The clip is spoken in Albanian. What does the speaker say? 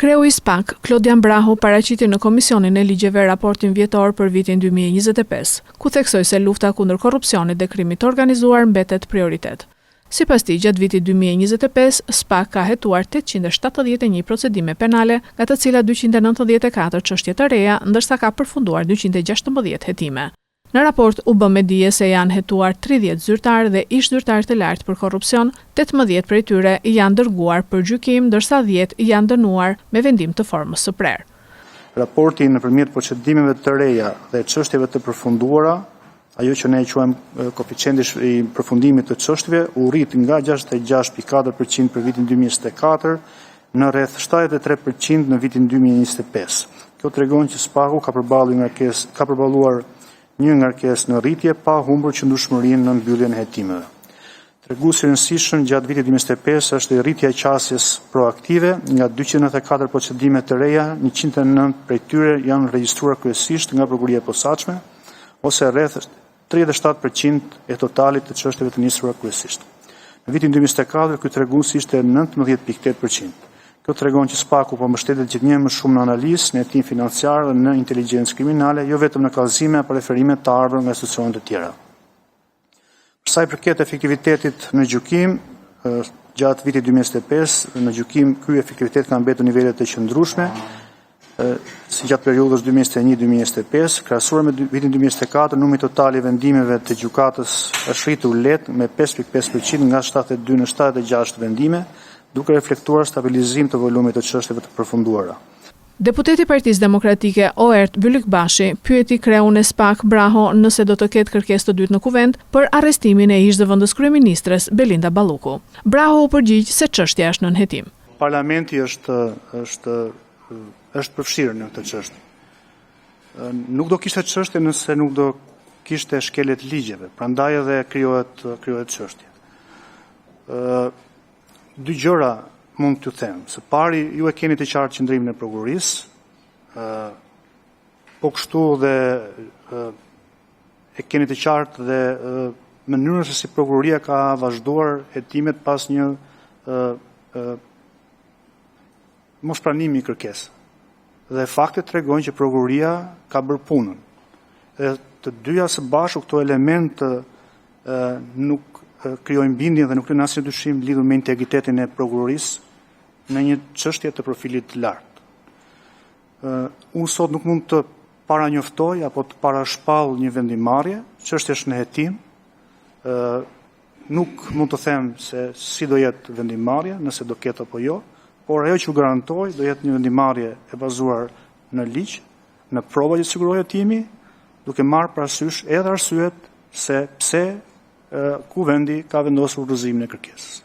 Kreu i SPAK, Klodian Brahu, paraqiti në Komisionin e Ligjeve raportin vjetor për vitin 2025, ku theksoi se lufta kundër korrupsionit dhe krimit të organizuar mbetet prioritet. Sipas tij, gjatë vitit 2025, SPAK ka hetuar 871 procedime penale, nga të cilat 294 çështje të reja, ndërsa ka përfunduar 216 hetime. Në raport u bë me dije se janë hetuar 30 zyrtarë dhe ish zyrtarë të lartë për korrupsion, 18 prej tyre janë dërguar për gjykim, ndërsa 10 janë dënuar me vendim të formës së prerë. Raporti nëpërmjet procedimeve të reja dhe çështjeve të përfunduara, ajo që ne quajmë koeficienti i përfundimit të çështjeve, u rrit nga 66.4% për vitin 2024 në rreth 73% në vitin 2025. Kjo tregon që SPAK-u ka përballuar një ngarkesë në rritje pa humbur qëndrueshmërinë në mbylljen e hetimeve. Treguesi i rëndësishëm gjatë vitit 2025 është rritja e qasjes proaktive, nga 294 procedime të reja, 109 prej tyre janë regjistruar kryesisht nga prokuria e posaçme, ose rreth 37% e totalit të çështjeve të nisura kryesisht. Në vitin 2024 ky tregues ishte 19.8%. Kjo tregon që SPAK-u po mbështetet gjithnjë më shumë në analizë, në hetim financiar dhe në inteligjencë kriminale, jo vetëm në kallëzime apo referime të ardhur nga institucionet e tjera. Për sa i përket efektivitetit në gjykim, gjatë vitit 2025 në gjykim ky efektivitet ka mbetur nivele të qëndrueshme, si gjatë periudhës 2021-2025, krahasuar me vitin 2024, numri total i vendimeve të gjykatës është rritur lehtë me 5.5% nga 72 në 76 vendime, duke reflektuar stabilizim të volumit të çështjeve të përfunduara. Deputeti i Partisë Demokratike Oert Byllikbashi pyeti kreun e SPAK Brahu nëse do të ketë kërkesë të dytë në kuvent për arrestimin e ish-zëvendës kryeministres Belinda Balluku. Brahu u përgjigj se çështja është nën hetim. Parlamenti është përfshirë në këtë çështje. Nuk do kishte çështje nëse nuk do kishte shkelje të ligjeve, prandaj edhe krijohet çështje. Dy gjëra mund t'ju them. Së pari, ju e keni të qartë qëndrimin e prokurisë, po kështu dhe e keni të qartë dhe mënyrën se si prokuria ka vazhduar hetimet pas një mospranimi i kërkesë. Dhe faktet tregojnë që prokuria ka bërë punën. Dhe të dyja së bashku këto elementë nuk krijojnë bindje dhe nuk kanë asnjë dyshim lidhur me integritetin e prokurorisë në një çështje të profilit të lartë. Unë sot nuk mund të paranjoftoj apo të parashpall një vendimmarrje, çështja është në hetim. Nuk mund të them se si do jetë vendimmarrja, nëse do ketë apo jo, por ajo që u garantoj do jetë një vendimmarrje e bazuar në ligj, në prova që sigurohet hetimi, duke marrë parasysh edhe arsyet se pse ku vendi ka vendosur udhëzimin e kërkesës.